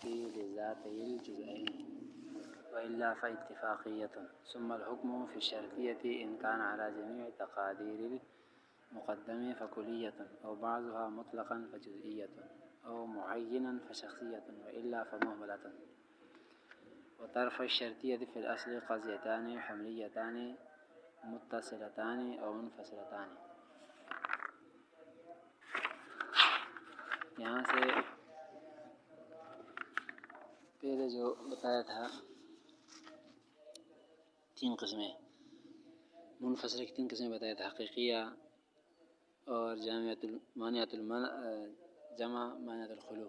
لذاتي الجزئين وإلا فاتفاقية. ثم الحكم في الشرطية إن كان على جميع تقادير المقدم فكلية، أو بعضها مطلقا فجزئية، أو معينا فشخصية، وإلا فمهملة. وطرف الشرطية في الأصل قضيتان حمليتان متصلتان أو منفصلتان. یہاں سے پہلے جو بتایا تھا تین قسمیں منفصل کی تین قسمیں بتایا تھا، حقیقیہ اور مانعۃ جمع مانعۃ الخلو.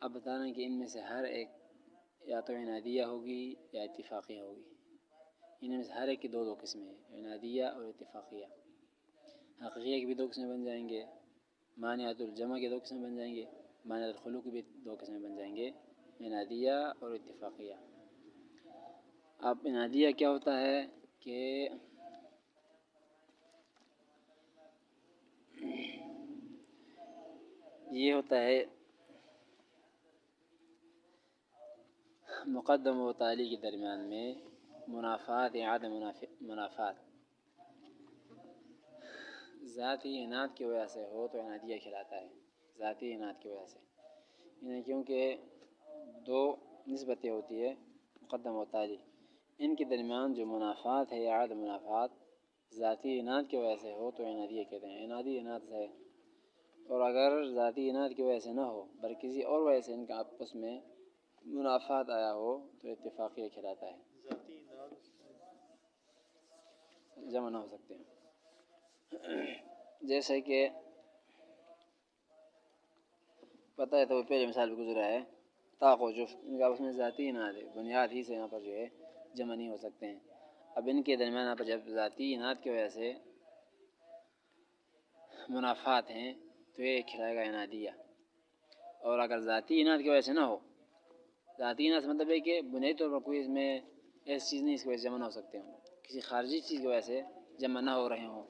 اب بتا رہے ہیں کہ ان میں سے ہر ایک یا تو عنادیہ ہوگی یا اتفاقیہ ہوگی. ان میں سے ہر ایک کی دو قسمیں ہیں، عنادیہ اور اتفاقیہ. حقیقیہ کی بھی دو قسمیں بن جائیں گے، مانعۃ الجمع کے دو قسمیں بن جائیں گے، مانعۃ الخلو کی بھی دو قسمیں بن جائیں گے، عنادیہ اور اتفاقیہ. اب عنادیہ کیا ہوتا ہے کہ یہ ہوتا ہے مقدم و تالی کے درمیان میں منافات یا عدم منافات ذاتی عناد کی وجہ سے ہو تو عنادیہ کھلاتا ہے. ذاتی عناد کی وجہ سے یعنی کیونکہ دو نسبتیں ہوتی ہے مقدم و تالی، ان کے درمیان جو منافات ہے یا عدم منافات ذاتی عناد کی وجہ سے ہو تو عنادیہ کہتے ہیں. عنادی عناد سے، اور اگر ذاتی عناد کی وجہ سے نہ ہو بلکہ کسی اور وجہ سے ان کا آپس میں منافات آیا ہو تو اتفاقیہ کہلاتا ہے. ذاتی عناد جمع نہ ہو سکتے ہیں. جیسے کہ پتہ ہے تو پہلے مثال بھی گزرا ہے، طاق و جفت، ان کا آپس میں ذاتی عناد ہے، بنیاد ہی سے یہاں پر جو ہے جمع نہیں ہو سکتے ہیں. اب ان کے درمیان یہاں پر جب ذاتی عناد کی وجہ سے منافات ہیں تو یہ کھلائے گا عنادیہ. اور اگر ذاتی عناد کی وجہ سے نہ ہو، ذاتی عناد سے مطلب ہے کہ بنیادی طور پر کوئی اس میں ایسی چیز نہیں اس کی وجہ سے جمع نہ ہو سکتے ہوں، کسی خارجی چیز کی وجہ سے جمع نہ ہو رہے ہوں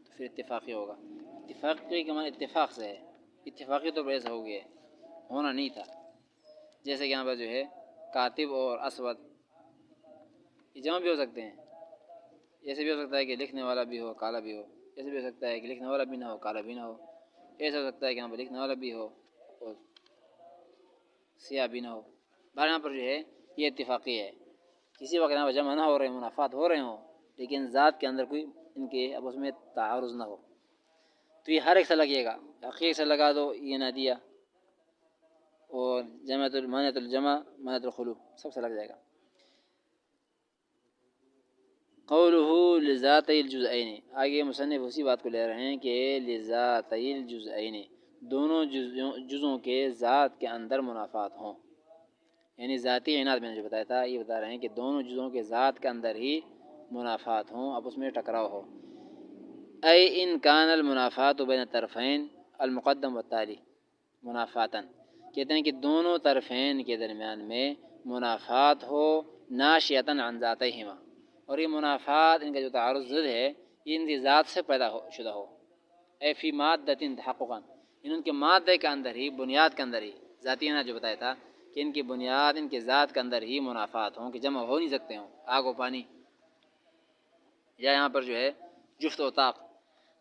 تو پھر اتفاقی ہوگا. اتفاقی کا معنی اتفاق سے ہے، اتفاقی طور پر ایسا ہو گیا ہے، ہونا نہیں تھا. جیسے کہ یہاں پر جو ہے کاتب اور اسود یہ جمع بھی ہو سکتے ہیں. ایسے بھی ہو سکتا ہے کہ لکھنے والا بھی ہو کالا بھی ہو، ایسے بھی ہو سکتا ہے کہ لکھنے والا بھی نہ ہو کالا بھی نہ ہو، ایسا ہو سکتا ہے کہ یہاں پر لکھنے والا بھی ہو اور سیاہ بھی نہ ہو. بہر یہاں پر جو ہے یہ اتفاقی ہے، کسی وقت یہاں پر جمع نہ ہو رہے ہوں، منافات ہو رہے ہوں لیکن ذات کے اندر کوئی ان کے آپس میں تعارض نہ ہو تو یہ ہر ایک سے لگے گا. حقیقی سے لگا دو یہ عنادیہ، اور مانعۃ الجمع مانعۃ الخلو سب سے لگ جائے گا. قولہ لذاتی الجزئین، آگے مصنف اسی بات کو لے رہے ہیں کہ لذاتی الجزئین دونوں جزوں کے ذات کے اندر منافات ہوں. یعنی ذاتی عناد میں نے جو بتایا تھا یہ بتا رہے ہیں کہ دونوں جزوں کے ذات کے اندر ہی منافات ہوں، اب اس میں ٹکراؤ ہو. اے ان کان المنافات بین الطرفین المقدم والتالی منافاتن، کہتے ہیں کہ دونوں طرفین کے درمیان میں منافات ہو ناشئتاً عن ذاتیہما، اور یہ منافات ان کا جو تعارض ضد ہے یہ ان کی ذات سے پیدا شدہ ہو. اے فی مادۃ تحققاً، ان کے مادے کے اندر ہی بنیاد کے اندر ہی ذاتی عناد جو بتایا تھا کہ ان کی بنیاد ان کے ذات کے اندر ہی منافات ہوں کہ جمع ہو نہیں سکتے ہوں، آگ و پانی یا یہاں پر جو ہے جفت و طاق.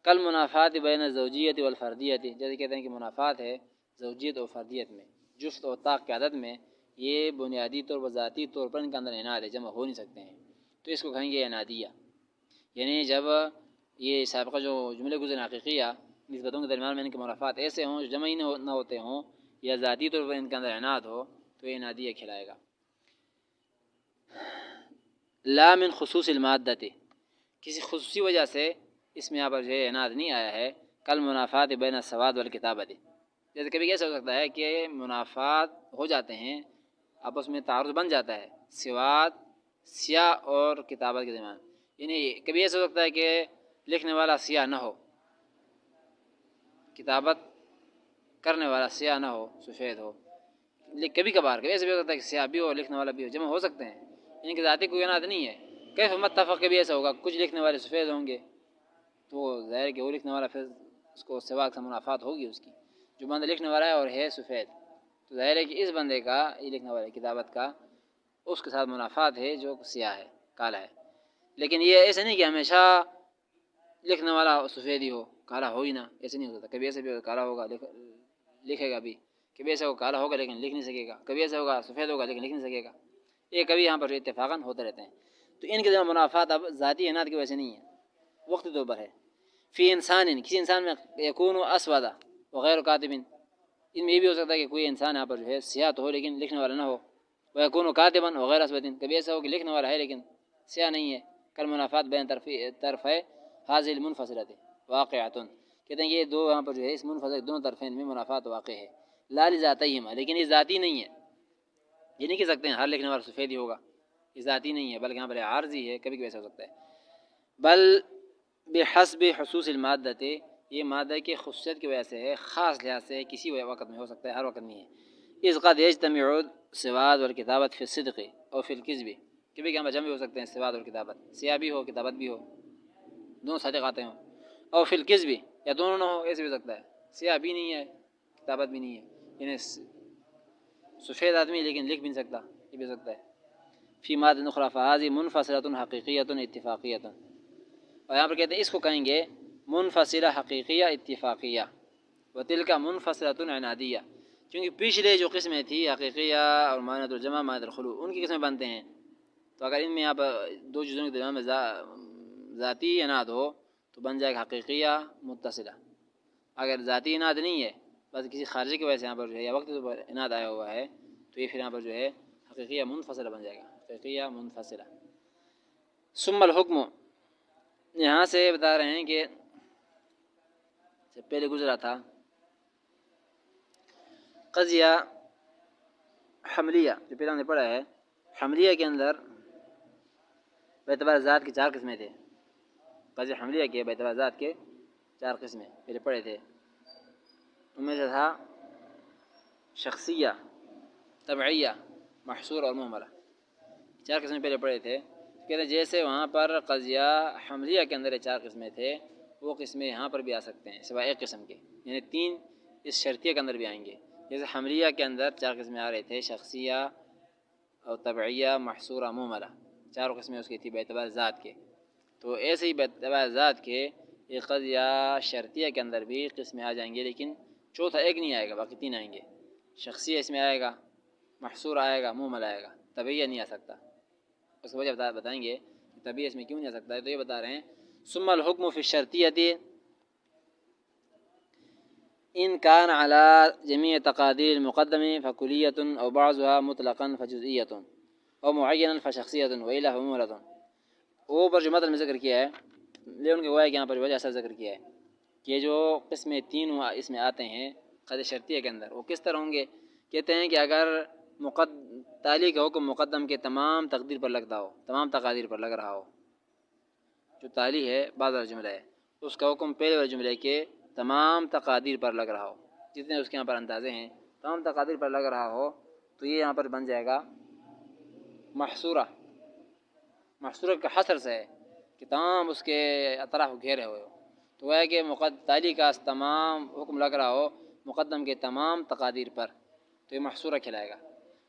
کل منافات بین الزوجیت والفردیت، جیسے کہتے ہیں کہ منافات ہے زوجیت اور فردیت میں، جفت و طاق کی عدد میں، یہ بنیادی طور پر ذاتی طور پر ان کے اندر عناد ہے، جمع ہو نہیں سکتے ہیں تو اس کو کہیں گے عنادیہ. یعنی جب یہ سابقہ جو جملے گزرے حقیقیہ نسبتوں کے درمیان میں ان کے منافات ایسے ہوں جو جمع ہی نہ ہوتے ہوں یا ذاتی طور پر ان کے اندر عناد ہو تو یہ عنادیہ کھلائے گا. لا من خصوص المادۃ، کسی خصوصی وجہ سے اس میں یہاں پر جو ہے عناد نہیں آیا ہے. کل منافات بین السواد والکتابۃ، جیسے کبھی کیسا ہو سکتا ہے کہ منافات ہو جاتے ہیں، آپس میں تعارض بن جاتا ہے سواد سیاہ اور کتابت کے درمیان. یعنی کبھی ایسا ہو سکتا ہے کہ لکھنے والا سیاہ نہ ہو، کتابت کرنے والا سیاہ نہ ہو سفید ہو. کبھی کبھار کبھی ایسا بھی ہو سکتا ہے کہ سیاہ بھی ہو لکھنے والا بھی ہو، جمع ہو سکتے ہیں، ان کی ذاتی کوئی عناد نہیں ہے. کیف متفق کبھی ایسا ہوگا کچھ لکھنے والے سفید ہوں گے تو ظاہر ہے کہ وہ لکھنے والا پھر اس کو سوا سے منافات ہوگی اس کی، جو بندہ لکھنے والا ہے اور ہے سفید تو ظاہر ہے کہ اس بندے کا یہ لکھنے والے کتابت کا اس کے ساتھ منافات ہے جو سیاہ ہے، کالا ہے. لیکن یہ ایسا نہیں کہ ہمیشہ لکھنے والا سفید ہی ہو، کالا ہو ہی نہ، ایسے نہیں ہو سکتا. کبھی ایسا بھی کالا ہوگا لکھے گا بھی، کبھی ایسا ہوگا کالا ہوگا لیکن لکھ نہیں سکے گا، کبھی ایسا ہوگا سفید ہوگا لیکن لکھ نہیں سکے گا. یہ کبھی یہاں پر اتفاقاً ہوتے رہتے ہیں. تو ان کے جو منافات اب ذاتی عناد کی وجہ سے نہیں ہے، وقت طور پر ہے. فی انسان، کسی انسان میں یکون اسودا وغیر کاتب، ان میں یہ بھی ہو سکتا ہے کہ کوئی انسان یہاں پر جو ہے سیاہ تو ہو لیکن لکھنے والا نہ ہو. ویکون کاتبا وغیر اسود، کبھی ایسا ہو کہ لکھنے والا ہے لیکن سیاہ نہیں ہے. کل منافات بین طرف ہے حاضر المنفصلۃ واقعۃ، کہتے ہیں یہ دو یہاں پر جو ہے اس منفصل دونوں طرفین میں منافات واقع ہے. لا لذاتیہما، لیکن یہ ذاتی نہیں ہے. یہ نہیں کہہ سکتے ہیں ہر لکھنے والا سفید ہی ہوگا، یہ ذاتی نہیں ہے بلکہ یہاں پر عارضی ہے، کبھی کبھی ایسا ہو سکتا ہے. بل بحسب حصوص المادۃ، یہ مادہ کی خصوصیت کی وجہ سے ہے، خاص لحاظ سے کسی وقت میں ہو سکتا ہے، ہر وقت نہیں ہے. اذ قد یجتمع السواد والکتابت فی الصدق اور فی الکذب، کبھی کہ ہم جمع بھی ہو سکتے ہیں سواد اور کتابت، سیاہ بھی ہو کتابت بھی ہو، دونوں صادق آتے ہوں. اور فی الکذب، یا دونوں نہ ہو، ایسے بھی ہو سکتا ہے سیاہ بھی نہیں ہے کتابت بھی نہیں ہے، یعنی سفید آدمی لیکن لکھ بھی نہیں سکتا، یہ بھی ہو سکتا ہے. فی مادہ اخری فہذہ منفصلۃ حقیقیۃ اتفاقیۃ، اور یہاں پر کہتے ہیں اس کو کہیں گے منفصلہ حقیقیہ اتفاقیہ، وتلک منفصلۃ عنادیہ، کیونکہ پچھلے جو قسمیں تھی حقیقیہ اور معنیۃ الجمع معنیۃ الخلو، ان کی قسمیں بنتے ہیں. تو اگر ان میں یہاں پر دو چیزوں کے درمیان میں ذاتی عناد ہو تو بن جائے گا حقیقیہ متصلہ. اگر ذاتی عناد نہیں ہے، بس کسی خارجی کی وجہ سے یہاں پر جو ہے یا وقت پر عناد آیا ہوا ہے، تو یہ پھر یہاں پر جو ہے حقیقیہ منفصلہ بن جائے گا، حقیقیہ منفصلہ. ثم الحکم، یہاں سے بتا رہے ہیں کہ پہلے گزرا تھا قضیہ حملیہ، جو پہلے ہم نے پڑھا ہے. حملیہ کے اندر بیعتبار ذات کی 4 قسمیں تھے. قضیہ حملیہ کے بیعتبار ذات کے 4 قسمیں پہلے پڑھے تھے. ان میں سے تھا شخصیہ، طبعیہ، محصور اور محملہ. 4 قسمیں پہلے پڑھے تھے. کہتے ہیں جیسے وہاں پر قضیہ حملیہ کے اندر 4 قسمیں تھے، وہ قسمیں یہاں پر بھی آ سکتے ہیں سوائے ایک قسم کے، یعنی 3 اس شرطیہ کے اندر بھی آئیں گے. جیسے حملیہ کے اندر 4 قسمیں آ رہے تھے، شخصیہ اور طبعیہ، محصورہ، محملہ، 4 قسمیں اس کی تھی بیعتبار ذات کے. تو ایسے ہی بیعتبار ذات کے یہ قضیہ شرطیہ کے اندر بھی قسمیں آ جائیں گے، لیکن چوتھا ایک نہیں آئے گا، باقی 3 آئیں گے. شخصیہ اس میں آئے گا، محصور آئے گا، محمل آئے گا، طبعیہ نہیں آ سکتا. اس کی وجہ بتائیں گے کہ طبعیہ اس میں کیوں نہیں آ سکتا ہے. تو یہ بتا رہے ہیں ثم الحکم فی الشرطیۃ ان کان علی جمیع تقادیر المقدم فکلیۃ او بعضها مطلقا فجزئیۃ او معینا فشخصیۃ والا فمحملۃ. وہ پر جو متن میں ذکر کیا ہے، لے ان کے گویا کہ یہاں پر وجہ سے ذکر کیا ہے کہ جو قسمیں 3 اس میں آتے ہیں قضیہ شرطیہ کے اندر، وہ کس طرح ہوں گے. کہتے ہیں کہ اگر تالی کا حکم مقدم کے تمام تقدیر پر لگتا ہو، تمام تقادیر پر لگ رہا ہو، جو تالی ہے بعد والا جملہ ہے، اس کا حکم پہلے والے جملے کے تمام تقادیر پر لگ رہا ہو، جتنے اس کے یہاں پر اندازے ہیں تمام تقادیر پر لگ رہا ہو، تو یہ یہاں پر بن جائے گا محصورہ. محصورہ کا حصر سے ہے کہ تمام اس کے اطراف گھیرے ہوئے ہو. تو وہ ہے کہ تالی کا تمام حکم لگ رہا ہو مقدم کے تمام تقادیر پر، تو یہ محصورہ کھلائے گا.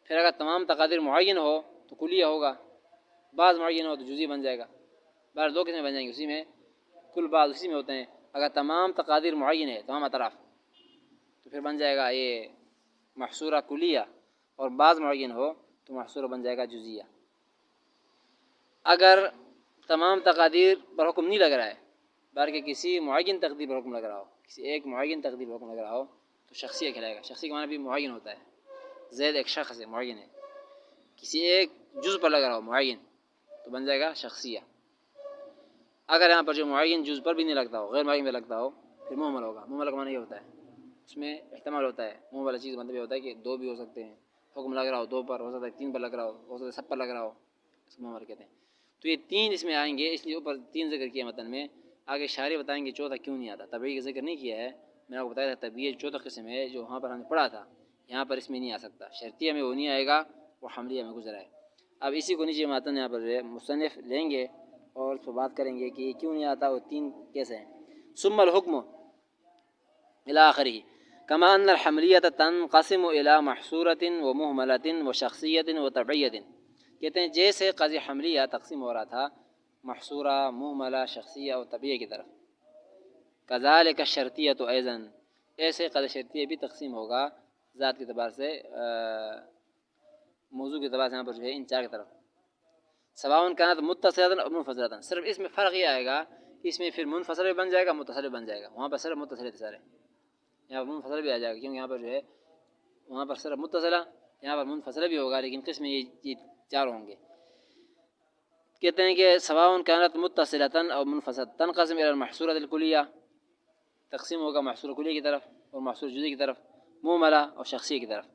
پھر اگر تمام تقادیر معین ہو تو کلیہ ہوگا، بعض معین ہو تو جزئی بن جائے گا. بعض 2 قسمیں بن جائیں گے اسی میں، کل بعض اسی میں ہوتے ہیں. اگر تمام تقادیر معین ہے تمام اطراف، تو پھر بن جائے گا یہ محصورہ کلیہ، اور بعض معین ہو تو محصورہ بن جائے گا جزیہ. اگر تمام تقادیر پر حکم نہیں لگ رہا ہے بلکہ کسی معین تقدیر پر حکم لگ رہا ہو، کسی ایک معین تقدیر پر حکم لگ رہا ہو، تو شخصیہ کھلائے گا. شخصی کا معنی بھی معین ہوتا ہے، زید ایک شخص ہے، معین ہے. کسی ایک جز پر لگ رہا ہو معین تو بن جائے گا شخصیہ. اگر یہاں پر جو معین جز پر بھی نہیں لگتا ہو، غیر معین میں لگتا ہو، پھر محمل ہوگا. محمل کا معنی یہ ہوتا ہے، اس میں احتمال ہوتا ہے. محمل والا چیز مطلب یہ ہوتا ہے کہ 2 بھی ہو سکتے ہیں، حکم لگ رہا ہو 2 پر، ہو سکتا ہے 3 پر لگ رہا ہو سکتا ہے سب پر لگ رہا ہو، اس کو محمل کہتے ہیں. تو یہ 3 اس میں آئیں گے، اس لیے اوپر 3 ذکر کیا متن میں. آگے شارح بتائیں گے چوتھا کیوں نہیں آتا. طبعی کا ذکر نہیں کیا ہے، میں نے آپ کو بتایا تھا طبعی چوتھا قسم ہے جو وہاں پر ہم نے پڑھا تھا، یہاں پر اس میں نہیں آ سکتا. شرطیہ میں وہ نہیں آئے گا، وہ حملیہ میں گزرا ہے. اب اسی کو نیچے متن یہاں پر مصنف لیں گے اور اس پر بات کریں گے کہ یہ کیوں نہیں آتا، وہ 3 کیسے ہیں. ثم الحکم الی آخرہ، كما أن الحملیت تنقسم إلى محصورة ومهملة وشخصية وطبعية. کہتے ہیں جیسے قاضی حملیہ تقسیم ہو رہا تھا محصورہ، مہملہ، شخصیہ اور طبعیہ کی طرف، کذالک الشرطیۃ ایضا، ایسے قاضی شرطیہ بھی تقسیم ہوگا ذات کے اعتبار سے، موضوع کے اعتبار سے یہاں پر جو ہے ان چار کی طرف، سواء كانت متصلة او منفصلة، صرف اس میں فرق یہ آئے گا اس میں پھر منفصل بھی بن جائے گا، متصل بھی بن جائے گا، وہاں پر صرف متصل تھے سارے، یہاں پر منفصل بھی آ جائے گا، کیونکہ یہاں پر جو ہے وہاں پر صرف متصلہ، یہاں پر منفصل بھی ہوگا، لیکن قسم یہ چار ہوں گے. کہتے ہیں کہ سواء كانت متصلة او منفصلة تنقسم الى المحصورة الكلية، تقسیم ہوگا محصور کلیہ کی طرف اور محصور جزئی کی طرف، مہملہ اور شخصیہ کی طرف.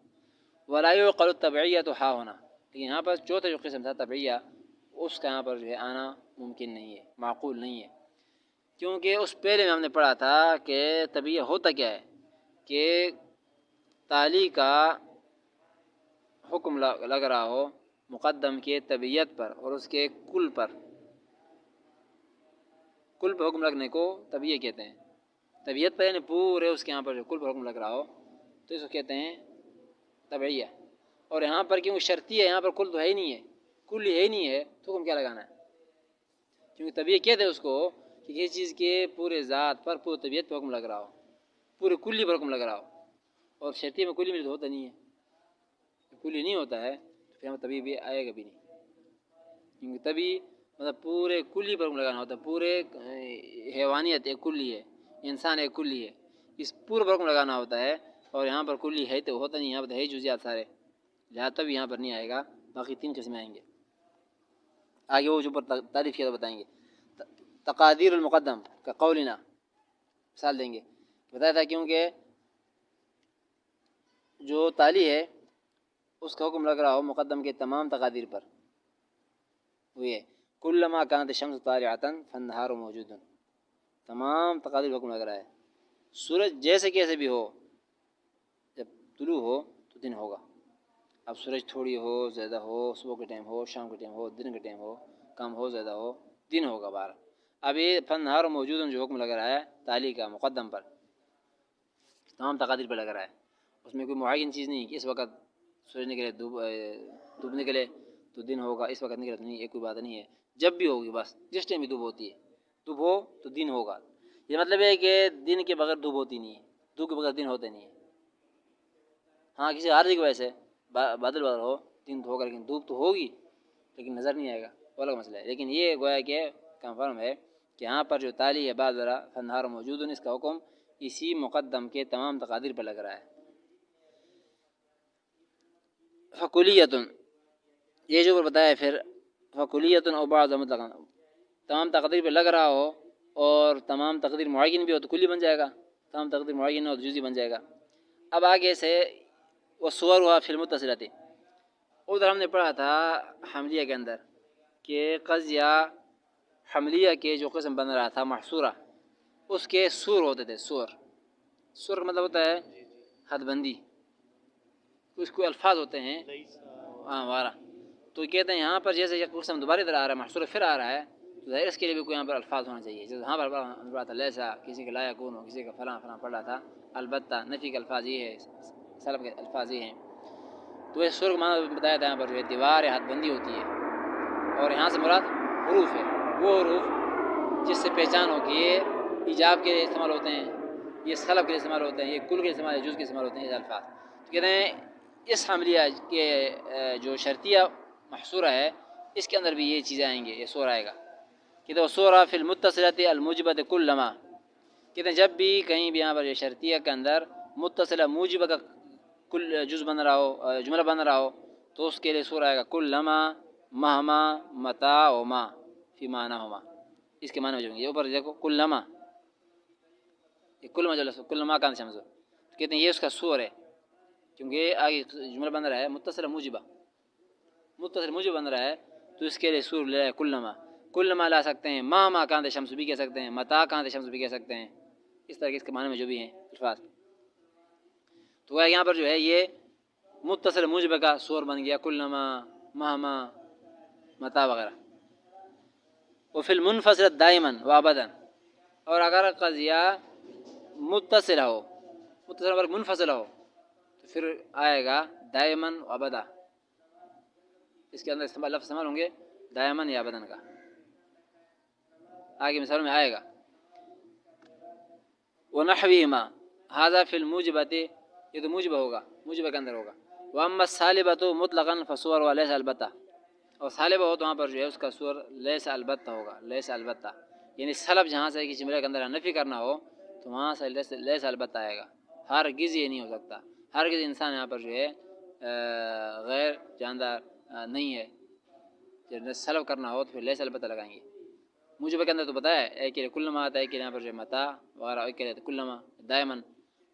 ولا يعقل التبعیۃ ها هنا، لیکن یہاں پر چوتھا جو قسم تھا تبعیہ، اس کا یہاں پر جو ہے آنا ممکن نہیں ہے، معقول نہیں ہے، کیونکہ اس پہلے میں ہم نے پڑھا تھا کہ تبعیہ ہوتا کیا ہے کہ تالی کا حکم لگ رہا ہو مقدم کے طبیعت پر اور اس کے کل پر، کل پر حکم لگنے کو طبیعہ کہتے ہیں. طبیعت پر یعنی پورے اس کے یہاں پر جو کل پر حکم لگ رہا ہو تو اس کو کہتے ہیں طبعیہ. اور یہاں پر کیونکہ شرطی ہے، یہاں پر کل تو ہے ہی نہیں ہے، کل ہے ہی نہیں ہے تو حکم کیا لگانا ہے، کیونکہ طبیعت کہتے ہیں اس کو کہ کسی چیز کے پورے ذات پر پورے طبیعت پر حکم لگ رہا ہو، پورے کلی پر حکم لگ رہا ہو. اور شرطی میں کلی میں تو ہوتا نہیں ہے، کلی نہیں ہوتا ہے تو پھر ہم طبیعی بھی آئے گا بھی نہیں، کیونکہ طبی مطلب پورے کلی پر حکم لگانا ہوتا ہے، پورے حیوانیت ایک کلی ہے، انسان ایک کلی ہے، اس پورے پر حکم لگانا ہوتا ہے. اور یہاں پر کلی ہے تو ہوتا نہیں، یہاں پر ہے جزیات سارے، لہٰذا تب یہاں پر نہیں آئے گا، باقی تین قسمیں آئیں گے. آگے وہ جو پر تعریف کیا بتائیں گے. تقادیر المقدم کا قولنا، مثال دیں گے، بتایا تھا کیونکہ جو تالی ہے اس کا حکم لگ رہا ہو مقدم کے تمام تقادیر پر، وہ یہ کلما کانت الشمس طالعۃ فالنہار موجود، تمام تقادیر پر حکم لگ رہا ہے. سورج جیسے کیسے بھی ہو، جب طلوع ہو تو دن ہوگا. اب سورج تھوڑی ہو زیادہ ہو، صبح کے ٹائم ہو شام کے ٹائم ہو دن کے ٹائم ہو، کم ہو زیادہ ہو، دن ہوگا بار. اب یہ فنہار موجود جو حکم لگ رہا ہے تالی کا مقدم پر، تمام تقادیر پر لگ رہا ہے، اس میں کوئی معین چیز نہیں کہ اس وقت سورج نکلے دھوپ نکلے تو دن ہوگا، اس وقت نکلے تو نہیں، یہ کوئی بات نہیں ہے، جب بھی ہوگی، بس جس ٹائم بھی دھوپ ہوتی ہے، دھوپ ہو تو دن ہوگا. یہ مطلب ہے کہ دن کے بغیر دھوپ ہوتی نہیں ہے، دھوپ کے بغیر دن ہوتے نہیں ہے. ہاں کسی عارضی کی وجہ سے بادل ہو دن تو ہوگا، لیکن دھوپ تو ہوگی لیکن نظر نہیں آئے گا، وہ الگ مسئلہ ہے. لیکن یہ گویا کہ کنفرم ہے کہ یہاں پر جو تالی ہے بعد ذرا فنہار موجود، اس کا حکم اسی مقدم کے تمام تقادیر پر لگ رہا ہے. فکلیۃ، یہ جو بتایا ہے پھر فکلیۃ او بعض مطلقاً، تمام تقدیر پہ لگ رہا ہو اور تمام تقدیر معین بھی ہو تو کلی بن جائے گا، تمام تقدیر معین ہو تو جزئی بن جائے گا. اب آگے سے وصور ہوا فی المتصلۃ، ادھر ہم نے پڑھا تھا حملیہ کے اندر کہ قضیہ حملیہ کے جو قسم بن رہا تھا محصورہ، اس کے سور ہوتے تھے. سور کا مطلب ہوتا ہے حد بندی، اس کو الفاظ ہوتے ہیں وارہ. تو کہتے ہیں یہاں پر جیسے یہ قسم دوبارہ ادھر آ رہا ہے محصور پھر آ رہا ہے تو ظاہر اس کے لیے بھی کوئی یہاں پر الفاظ ہونا چاہیے. جیسے یہاں پر پڑھا تھا لیسا، کسی کا لا یکون ہو، کسی کا فلاں فلاں پڑھ رہا تھا. البتہ نفی کے الفاظ یہ ہے، سلب کے الفاظ یہ ہیں. تو یہ سور کا معنی بتایا تھا یہاں پر جو ہے دیوار حد بندی ہوتی ہے، اور یہاں سے مراد حروف ہے، وہ حروف جس سے پہچان ہو کہ یہ ایجاب کے لیے استعمال ہوتے ہیں، یہ سلب کے لیے استعمال ہوتے ہیں، یہ کل کے استعمال ہے، جز کے استعمال ہوتے ہیں. یہ الفاظ تو کہتے ہیں اس حملیہ کے جو شرطیہ محصورہ ہے اس کے اندر بھی یہ چیزیں آئیں گے، یہ سور آئے گا. کہتے ہیں سورہ فی المتصلۃ الموجبۃ کلما، کہتے ہیں جب بھی کہیں بھی یہاں پر یہ شرطیہ کے اندر متصلہ موجبہ کا کل جز بن رہا ہو، جملہ بن رہا ہو تو اس کے لیے سورہ آئے گا کلما مہما متا وما فی معنیہما. اس کے معنی میں جو یہ اوپر دیکھو کلما، یہ کلما جو کلما کان شمس، کہتے ہیں یہ اس کا سور ہے، کیونکہ آگے جملہ بن رہا ہے متصل موجبہ بن رہا ہے تو اس کے لیے سور لے کلما لا سکتے ہیں، ماں کاندے شمس بھی کہہ سکتے ہیں، متا کاندے شمس بھی کہہ سکتے ہیں. اس طرح کے اس کے معنی میں جو بھی ہیں الفاظ. تو یہاں پر جو ہے یہ متصل موجبہ کا سور بن گیا کلما مہما متا وغیرہ. وفی المنفصل دائما و ابدا، اور اگر قضیہ متصل ہو متصل ورگ منفصل ہو تو پھر آئے گا دائمن و ابدا. اس کے اندر استعمال لفظ استعمال ہوں گے دائمن یا ابدن کا. آگے مثالوں میں آئے گا ونحوهما هذا في الموجبات، یہ تو موجبہ ہوگا، موجبہ کے اندر ہوگا. واما السالبۃ مطلقا فصور وليس البتہ، اور سالبہ ہو تو وہاں پر جو ہے اس کا صور لیس البتہ ہوگا. لیس البتہ یعنی سلب جہاں سے کسی جملے کے اندر نفی کرنا ہو تو وہاں سے لیس البتہ آئے گا. ہرگز یہ نہیں ہو سکتا، ہرگز انسان یہاں پر جو ہے غیر جاندار نہیں ہے. جب سلب کرنا ہو تو پھر لیس البتہ لگائیں گے. موجبہ کے اندر تو بتایا ایک کے لیے کلما آتا ہے، ایک کے لیے یہاں پر جو ہے متا وغیرہ، ایک کے لیے کلما دائمن.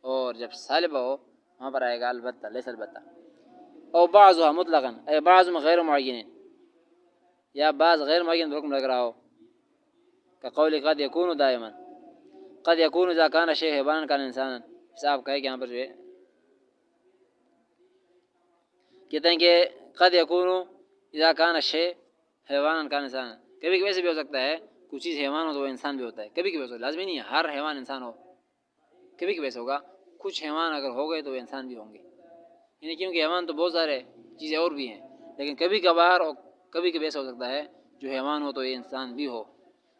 اور جب سالبہ ہو وہاں پر آئے گا البتہ لیس البتہ. او بعضها مطلقا اے بعض میں غیر معین، یا بعض غیر معین حکم لگ رہا ہو كقول قد يكون دائما، قد يكون اذا كان شيء حيوانا كان انسانا. صاحب کہے کہ یہاں پر جو ہے کہتے ہیں کہ قد يكون اذا كان شيء حيوانا كان انسانا، کبھی کبھی ایسے بھی ہو سکتا ہے کچھ چیز حیوان ہو تو وہ انسان بھی ہوتا ہے. کبھی کبھی ہو سکتا ہے، لازمی نہیں ہے ہر حیوان انسان ہو. کبھی کبھی ایسا ہوگا کچھ حیوان اگر ہو گئے تو وہ انسان بھی ہوں گے، یعنی کیونکہ حیوان تو بہت سارے چیزیں اور بھی ہیں، لیکن کبھی کبھار اور کبھی کبھی ایسا ہو سکتا ہے جو حیوان ہو تو یہ انسان بھی ہو.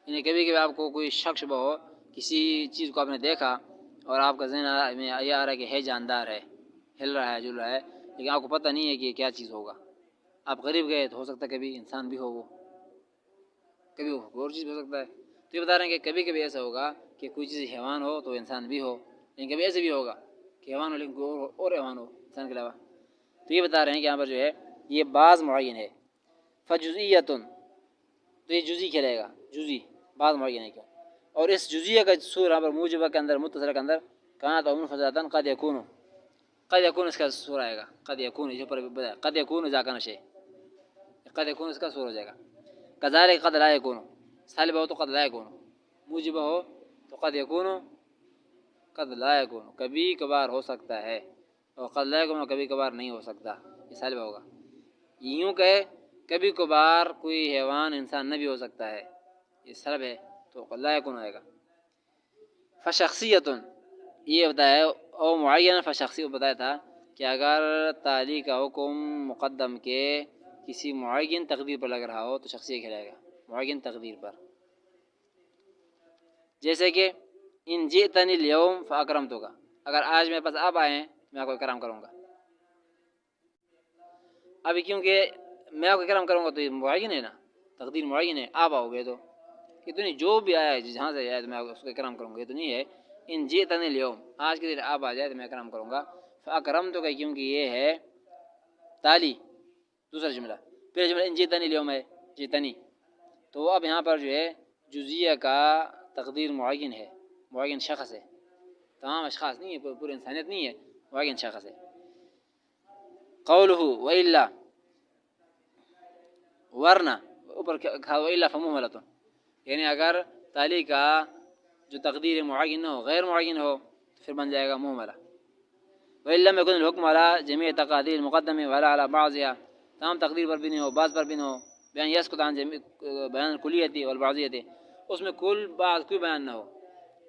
یعنی کبھی کبھی آپ کو کوئی شک شبہ ہو، کسی چیز کو آپ نے دیکھا اور آپ کا ذہن میں یہ آ رہا ہے کہ ہے جاندار ہے، ہل رہا ہے جل رہا ہے، لیکن آپ کو پتہ نہیں ہے کہ یہ کیا چیز ہوگا. آپ قریب گئے تو ہو سکتا ہے کبھی انسان بھی ہو، وہ کبھی اور چیز بھی ہو سکتا ہے. تو یہ بتا رہے ہیں کہ کبھی کبھی ایسا ہوگا کہ کوئی چیز حیوان ہو تو انسان بھی ہو، لیکن کبھی ایسے بھی ہوگا کہ حیوان ہو لیکن کوئی اور حیوان ہو انسان کے علاوہ. تو یہ بتا رہے ہیں کہ یہاں پر جو ہے یہ بعض معین ہے. فجزئیۃ تو یہ جزی کہلائے گا، جزی بعض معین ہے کیا. اور اس جزیہ کا صور یہاں پر موجبہ کے اندر متصل کے اندر کانت او منفصلۃ قد یکون، قد یکون اس کا صور آئے گا. قد یکون جو پر بتایا قد یکون اذا کان شیء، قد یکون اس کا صور ہو جائے گا. کذالک قد لا یکون، سالبہ ہو تو قد لا یکون، موجبہ ہو تو قد یکون، قد لا یکون کبھی کبھار ہو سکتا ہے، اور قد لا یکون کبھی کبھار نہیں ہو سکتا. یہ سالبہ ہوگا. یوں کہ کبھی کبھار کوئی حیوان انسان نہ بھی ہو سکتا ہے، یہ سلب ہے تو قد لا یکون آئے گا. فشخصیۃ یہ بتایا او معین، فشخصی بتایا تھا کہ اگر تعلیق کا حکم مقدم کے کسی معین تقدیر پر لگ رہا ہو تو شخصیہ کہلائے گا، معین تقدیر پر. جیسے کہ ان جئتنی اليوم فاکرمتک، اگر آج میرے پاس آپ آئے ہیں میں آپ کو اکرام کروں گا. ابھی کیونکہ میں آپ کو اکرام کروں گا تو یہ معین ہے نا، تقدیر معین ہے. آپ آؤ گے تو یہ تو نہیں، جو بھی آیا ہے جہاں سے آیا تو میں اس کو اکرام کروں گا. یہ تو نہیں ہے ان جئتنی اليوم آج کے دن آپ آ جائے تو میں اکرام کروں گا. فاکرمتک کیونکہ یہ ہے تالی دوسرا جملہ. پہلا جملہ ان جئتنی اليوم ہے، جئتنی، تو اب یہاں پر جو ہے جزیہ کا تقدیر معین ہے، معین شخص ہے، تمام اشخاص نہیں ہے، پوری انسانیت نہیں ہے، معین شخص ہے. قولہ وإلا ورنہ اوپر کہا وإلا فمہملۃ، یعنی اگر تالی کا جو تقدیر معین ہو غیر معین ہو تو پھر بن جائے گا مہملہ. وإن لم يكن الحكم على جميع تقادير المقدمة ولا على بعضها، تمام تقدیر پر بھی نہیں ہو، بعض پر بھی نہیں ہو. بیان یسقط عن بیان الکلیت والبعضیت، اس میں کل بعض کوئی بیان نہ ہو،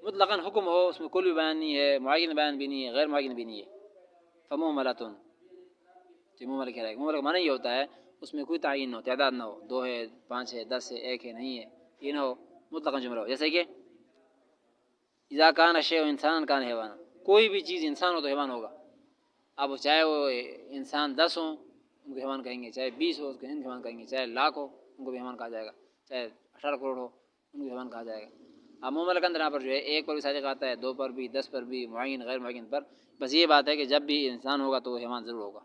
مطلقاً حکم ہو اس میں کل بھی بیان نہیں ہے، معین بیان بھی نہیں ہے، غیر معین بھی نہیں ہے. فمہملۃ جو مہملہ کہہ رہا ہے، مہملہ کا معنی یہ ہوتا ہے اس میں کوئی تعین نہ ہو، تعداد نہ ہو، 2 ہے 5 ہے 10 ہے 1 ہے نہیں ہے، یہ نہ ہو، مطلقاً جملہ ہو. جیسے کہ اذا کان الشیء انسانا کان حیوانا، کوئی بھی چیز انسان ہو تو حیوان ہوگا. اب چاہے وہ انسان 10 ہوں ان کو حیوان کہیں گے، چاہے 20 ہو اس کو حیوان کہیں گے، چاہے لاکھ ہو ان کو بھی حیوان کہا جائے گا، چاہے 18 کروڑ ہو ان کو حیوان کہا جائے گا. اب مہملہ کے اندر یہاں پر جو ہے 1 پر بھی صادق آتا ہے، 2 پر بھی، 10 پر بھی، معین غیر معین پر. بس یہ بات ہے کہ جب بھی انسان ہوگا تو وہ حیوان ضرور ہوگا.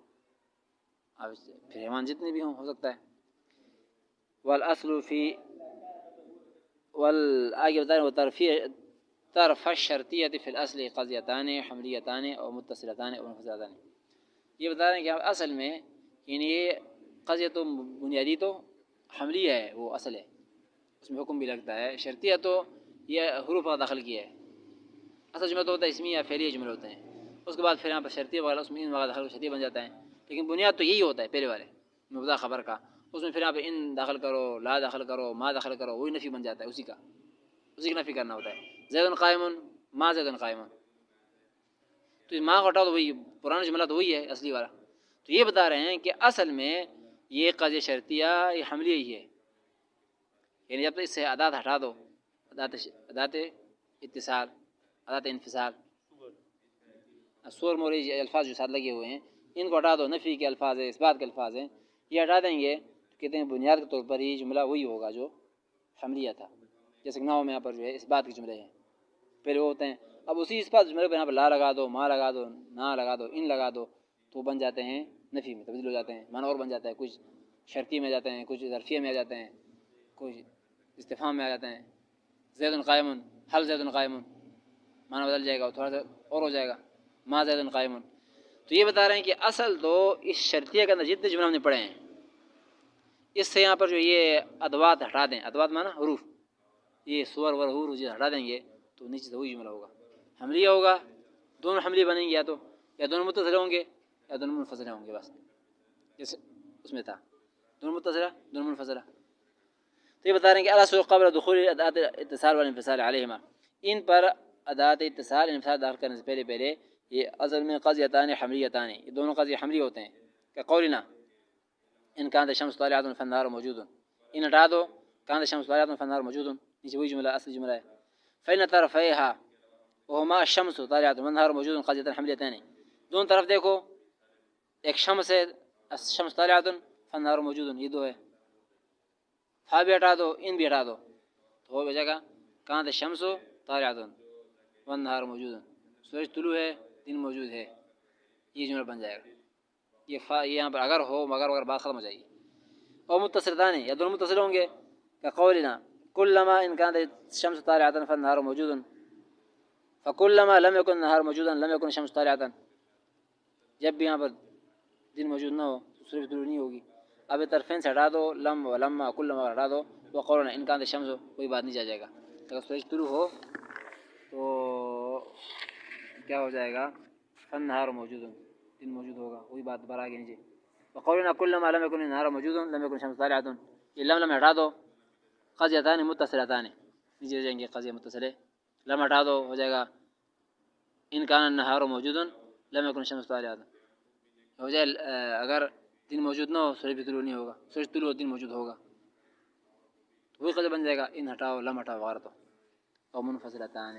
اب پھر حیوان جتنے بھی ہوں ہو سکتا ہے. والاصل فی آگے بتا رہے ہیں طرف الشرطیت فی الاصل قضیتان حملیتان اور متصلتان اور منفصلتان. یہ بتا رہے ہیں کہ اصل میں یعنی یہ قضیہ تو بنیادی تو حملیہ ہے، وہ اصل ہے، اس میں حکم بھی لگتا ہے. شرطیہ تو یہ حروف کا داخل کیا ہے، اصل جملہ تو ہوتا ہے اسمیہ فعلیہ جملے ہوتے ہیں، اس کے بعد پھر یہاں پر شرطیہ وغیرہ اس میں ان وغیرہ داخل شرطیہ بن جاتا ہے. لیکن بنیاد تو یہی ہوتا ہے پہلے والے مبتدا خبر کا، اس میں پھر یہاں پہ ان داخل کرو، لا داخل کرو، ما داخل کرو، وہی نفی بن جاتا ہے، اسی کی نفی کرنا ہوتا ہے. زید قائم، ما زید قائم. تو تو ماں کو ہٹاؤ تو وہی پرانا جملہ تو وہی ہے اصلی والا. تو یہ بتا رہے ہیں کہ اصل میں یہ قضیہ شرطیہ یہ حملیہ ہی ہے. یعنی جب تک اس سے ادات ہٹا دو، ادات اتصال، ادات انفصال، سور موری الفاظ جو ساتھ لگے ہوئے ہیں ان کو ہٹا دو، نفی کے الفاظ ہیں، اس بات کے الفاظ ہیں، یہ ہٹا دیں گے تو کہتے ہیں بنیاد کے طور پر یہ جملہ وہی ہوگا جو حملیہ تھا. جیسے کہ ناؤ میں یہاں پر جو ہے اس بات کے جملے ہیں پہلے وہ ہوتے ہیں. اب اسی اس بات جملے پہ یہاں پر لا لگا دو، ما لگا دو، نا لگا دو، ان لگا دو تو بن جاتے ہیں نفی میں تبدیل ہو جاتے ہیں، معنی اور بن جاتا ہے. کچھ شرطی میں آ جاتے ہیں، کچھ ظرفیہ میں آ جاتے ہیں، کچھ استفہام میں آ جاتے ہیں. زید قائم، حل زید قائم، معنی بدل جائے گا، تھوڑا سا اور ہو جائے گا ما زید قائم. تو یہ بتا رہے ہیں کہ اصل تو اس شرطیہ کے اندر جتنے جملے ہم نے پڑھے ہیں اس سے یہاں پر جو یہ ادوات ہٹا دیں، ادوات معنی حروف، یہ سور ور حروف جو ہٹا دیں گے تو نیچے سے وہی جملہ ہوگا، حملیہ ہوگا. دونوں حملی بنیں گے، یا دونوں متصل ہوں گے یا دونوں منفصل ہوں گے. بس جیسے اس میں تھا دونوں متصلہ دونوں منفصلہ. تو یہ بتا رہے ہیں کہ الاصل قبل دخول ادات اتصال والانفصال علیہما، ان پر ادات اتصال انفصال داخل کرنے سے پہلے یہ اصل میں قضیتان حملیتان، یہ دونوں قضیے حملی ہوتے ہیں. کہ قولنا ان كانت الشمس طالعة فالنهار موجود، ان ہٹا دو كانت الشمس طالعة فالنهار موجود، نیچے وہی جملہ اصل جملہ ہے. فإن طرفيها وهما الشمس طالعة والنهار موجود قضیتان حملیتان، دونوں طرف دیکھو، ایک شمس ہے الشمس طالعة فالنهار موجود، یہ دو ہے. فا بھی ہٹا دو، ان بھی ہٹا دو تو ہو جائے گا كانت الشمس طالعة والنهار موجود، سورج طلوع ہے دن موجود ہے. یہ جملہ بن جائے گا. یہ یہاں پر اگر ہو مگر بات ختم ہو جائے گی. اور متصلتان یا دونوں متصل ہوں گے كقولنا كلما ان كانت الشمس طالعة فالنهار موجود فكلما لم يكن النهار موجودا لم يكن الشمس طالعة، جب بھی یہاں پر دن موجود نہ ہو تو سورج طلوع نہیں ہوگی. اب طرفین سے ہٹا دو، لم و لما کلما ہٹا دو، وقولنا ان كانت الشمس، کوئی بات نہیں جائے گا. اگر سورج طلوع ہو تو کیا ہو جائے گا فالنهار موجود، دن موجود ہوگا، وہی بات دوبارہ آگے نیچے. وقولنا كلما لم يكن النهار موجودا لم يكن الشمس طالعة، یہ لم ہٹا دو، قضیتان متصلتان، نیچے جائیں گے قضیہ متصلے. لم ہٹا دو ہو جائے گا ان كان النهار موجودا لم يكن الشمس طالعة، ہو جائے اگر دن موجود نہ ہو سورج بھی طلوع نہیں ہوگا، سورج طلوع دن موجود ہوگا تو وہی قضیہ بن جائے گا ان ہٹاؤ لم ہٹاؤ وغیرہ. تو اور منفصلتان